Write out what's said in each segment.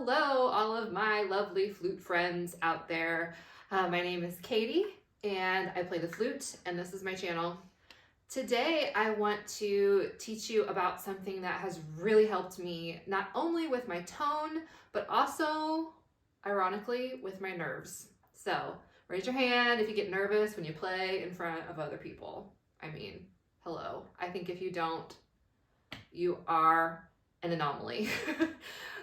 Hello, all of my lovely flute friends out there. My name is Katie, and I play the flute, and this is my channel. Today, I want to teach you about something that has really helped me, not only with my tone, but also, ironically, with my nerves. So, raise your hand if you get nervous when you play in front of other people. I mean, hello. I think if you don't, you are an anomaly.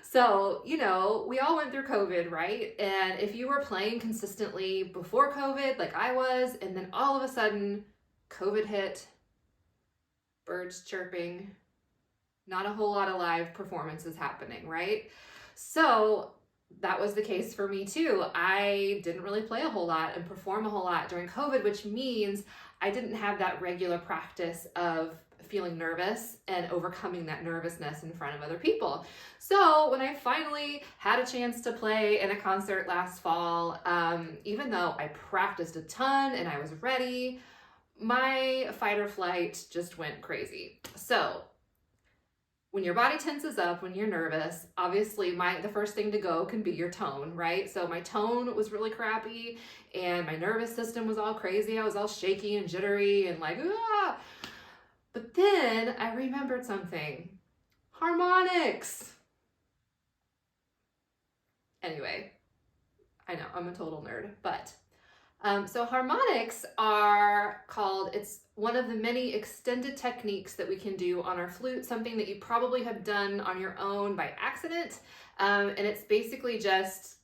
So, we all went through COVID, right? And if you were playing consistently before COVID, like I was, and then all of a sudden COVID hit, birds chirping, not a whole lot of live performances happening, right? So that was the case for me too. I didn't really play a whole lot and perform a whole lot during COVID, which means I didn't have that regular practice of feeling nervous and overcoming that nervousness in front of other people. So when I finally had a chance to play in a concert last fall, even though I practiced a ton and I was ready, my fight or flight just went crazy. So when your body tenses up, when you're nervous, obviously the first thing to go can be your tone, right? So my tone was really crappy and my nervous system was all crazy. I was all shaky and jittery and like, ah. But then I remembered something. Harmonics. Anyway, I know I'm a total nerd, but so harmonics are called, it's one of the many extended techniques that we can do on our flute, something that you probably have done on your own by accident. And it's basically just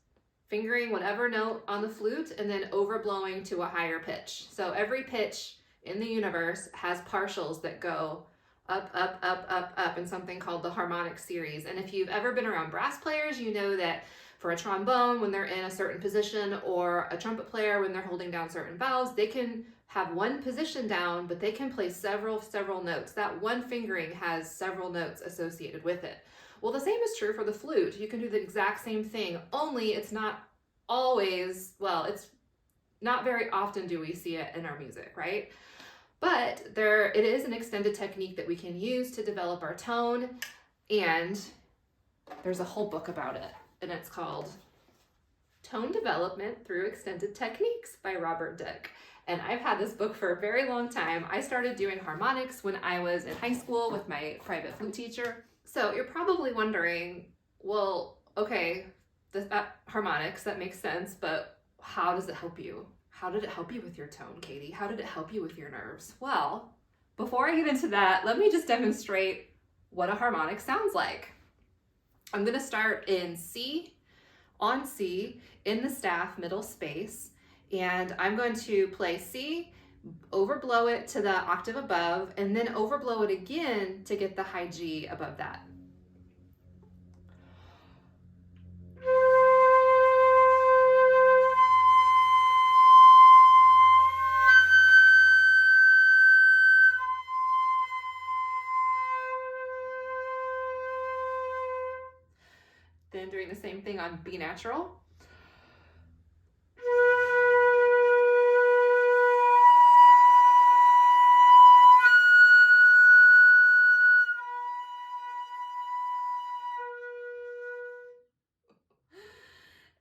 fingering whatever note on the flute and then overblowing to a higher pitch. So every pitch in the universe has partials that go up, up, up, up, up in something called the harmonic series. And if you've ever been around brass players, you know that for a trombone, when they're in a certain position, or a trumpet player, when they're holding down certain valves, they can have one position down, but they can play several notes. That one fingering has several notes associated with it. Well, the same is true for the flute. You can do the exact same thing, only it's not always, well, it's not very often do we see it in our music, right? But it is an extended technique that we can use to develop our tone, and there's a whole book about it, and it's called Tone Development Through Extended Techniques by Robert Dick. And I've had this book for a very long time. I started doing harmonics when I was in high school with my private flute teacher. So you're probably wondering, well, okay, harmonics, that makes sense, but how does it help you? How did it help you with your tone, Katie? How did it help you with your nerves? Well, before I get into that, let me just demonstrate what a harmonic sounds like. I'm going to start in C, on C, in the staff middle space, and I'm going to play C, overblow it to the octave above, and then overblow it again to get the high G above that. Then doing the same thing on B natural.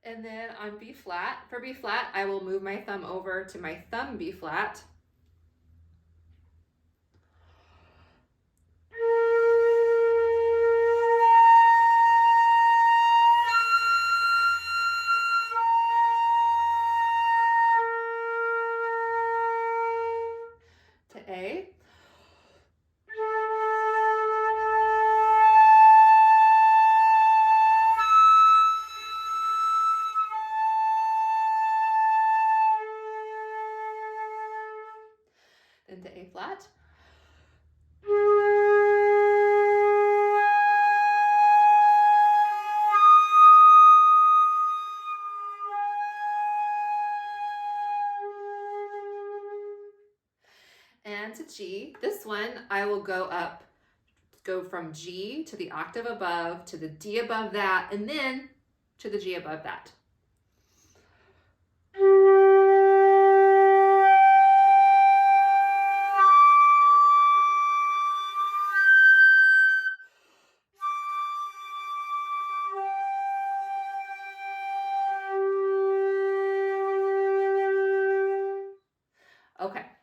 And then on B flat, for B flat, I will move my thumb over to my thumb B flat. To A. Then to A flat. And to G. This one, I will go from G to the octave above, to the D above that, and then to the G above that.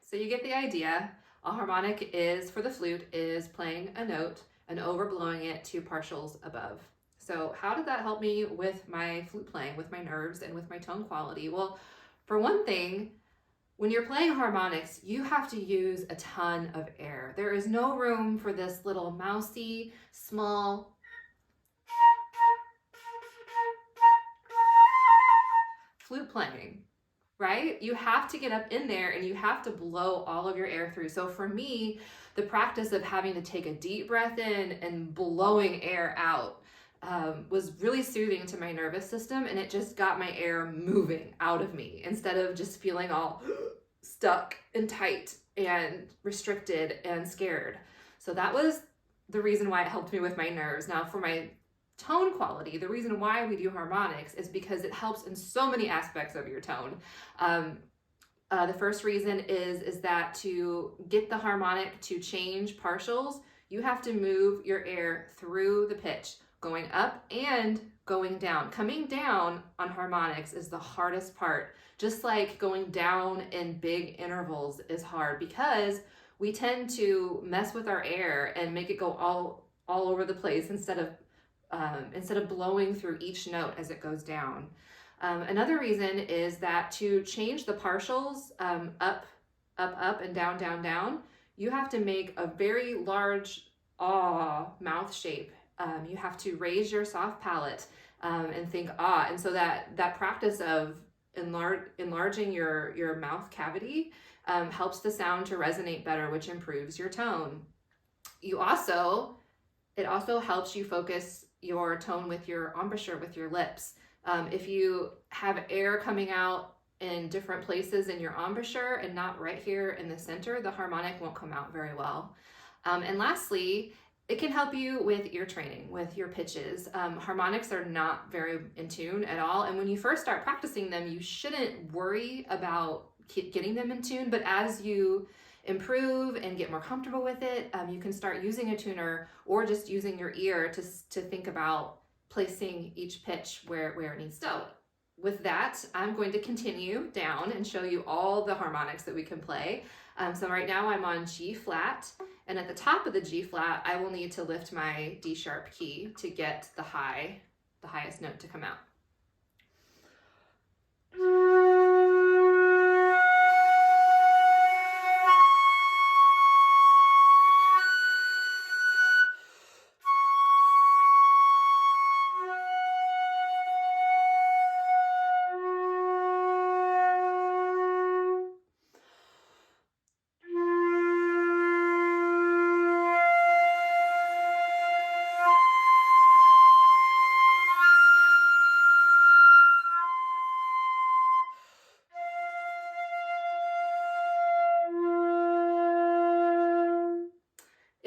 So you get the idea. A harmonic is, for the flute, is playing a note and overblowing it to partials above. So how did that help me with my flute playing, with my nerves, and with my tone quality? Well, for one thing, when you're playing harmonics, you have to use a ton of air. There is no room for this little mousy, small flute playing, right? You have to get up in there and you have to blow all of your air through. So for me, the practice of having to take a deep breath in and blowing air out was really soothing to my nervous system, and it just got my air moving out of me instead of just feeling all stuck and tight and restricted and scared. So that was the reason why it helped me with my nerves. Now for my tone quality, the reason why we do harmonics is because it helps in so many aspects of your tone. The first reason is that to get the harmonic to change partials, you have to move your air through the pitch, going up and going down. Coming down on harmonics is the hardest part, just like going down in big intervals is hard, because we tend to mess with our air and make it go all over the place instead of blowing through each note as it goes down. Another reason is that to change the partials up, and down, down, down, you have to make a very large ah mouth shape. You have to raise your soft palate and think ah. And so that practice of enlarging your mouth cavity helps the sound to resonate better, which improves your tone. It also helps you focus your tone with your embouchure, with your lips. If you have air coming out in different places in your embouchure and not right here in the center, the harmonic won't come out very well. And lastly, it can help you with ear training, with your pitches. Harmonics are not very in tune at all. And when you first start practicing them, you shouldn't worry about getting them in tune. But as you improve and get more comfortable with it, you can start using a tuner or just using your ear to think about placing each pitch where it needs to go. With that, I'm going to continue down and show you all the harmonics that we can play. So right now I'm on G flat, and at the top of the G flat, I will need to lift my D sharp key to get the highest note to come out.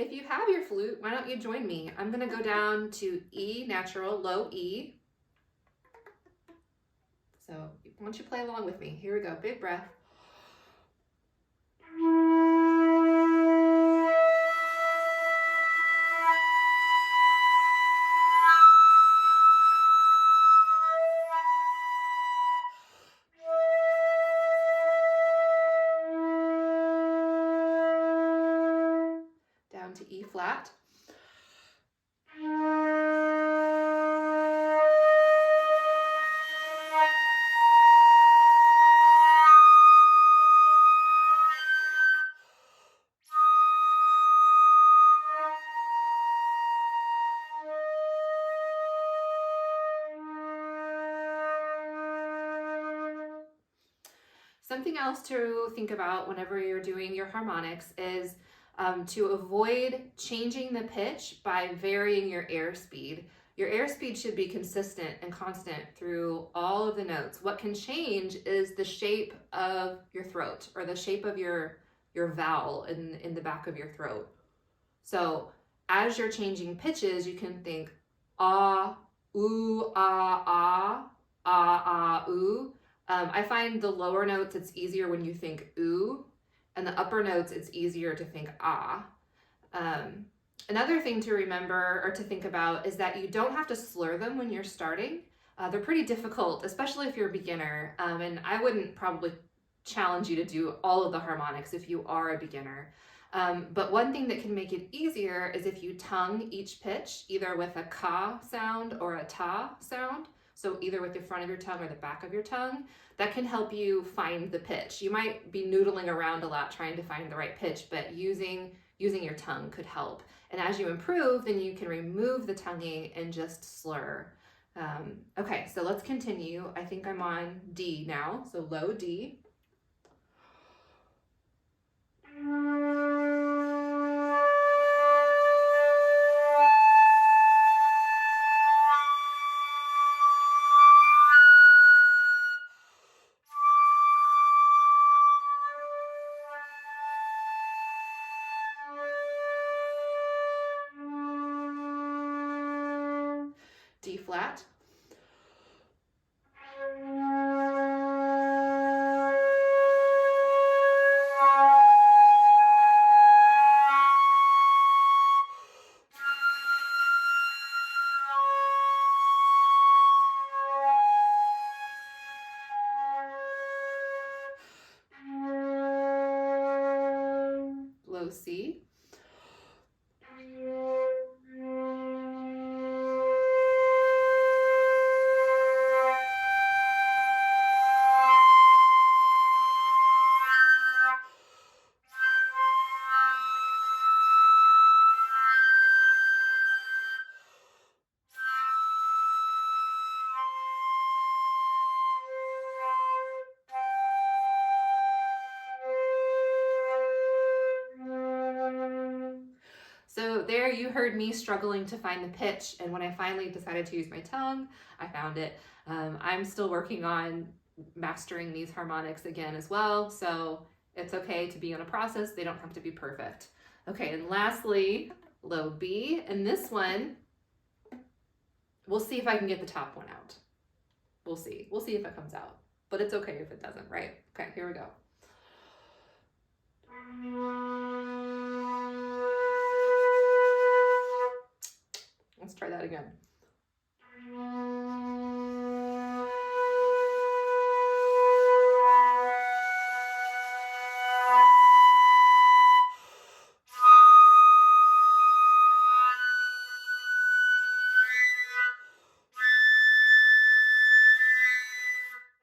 If you have your flute, why don't you join me? I'm going to go down to E natural, low E. So why don't you play along with me? Here we go. Big breath. Down to E flat. Something else to think about whenever you're doing your harmonics is to avoid changing the pitch by varying your airspeed. Your airspeed should be consistent and constant through all of the notes. What can change is the shape of your throat, or the shape of your vowel in the back of your throat. So as you're changing pitches, you can think ah, ooh, ah, ah, ah, ah, ooh. I find the lower notes, it's easier when you think ooh, and the upper notes, it's easier to think ah. Another thing to remember or to think about is that you don't have to slur them when you're starting. They're pretty difficult, especially if you're a beginner, and I wouldn't probably challenge you to do all of the harmonics if you are a beginner. But one thing that can make it easier is if you tongue each pitch, either with a ka sound or a ta sound. So either with the front of your tongue or the back of your tongue, that can help you find the pitch. You might be noodling around a lot trying to find the right pitch, but using your tongue could help. And as you improve, then you can remove the tonguing and just slur. Okay, so let's continue. I think I'm on D now, so low D. D flat. Low C. So there you heard me struggling to find the pitch, and when I finally decided to use my tongue, I found it. I'm still working on mastering these harmonics again as well, so it's okay to be in a process. They don't have to be perfect. Okay, and lastly, low B, and this one, we'll see if I can get the top one out. We'll see. We'll see if it comes out, but it's okay if it doesn't, right? Okay, here we go. Let's try that again.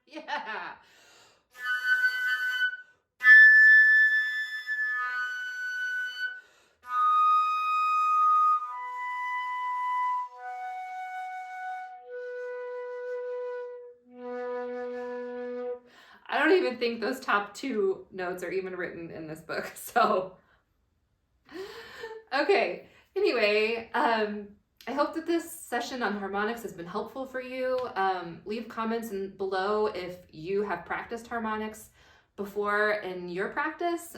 Yeah. I don't even think those top two notes are even written in this book, so. Okay, anyway, I hope that this session on harmonics has been helpful for you. Leave comments below if you have practiced harmonics before in your practice,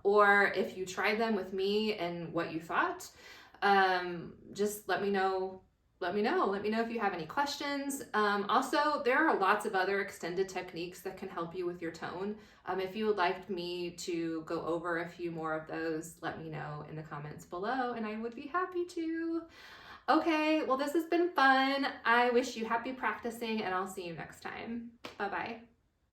or if you tried them with me and what you thought. Just let me know. Let me know if you have any questions. Also, there are lots of other extended techniques that can help you with your tone. If you would like me to go over a few more of those, let me know in the comments below and I would be happy to. Okay, well, this has been fun. I wish you happy practicing and I'll see you next time. Bye-bye.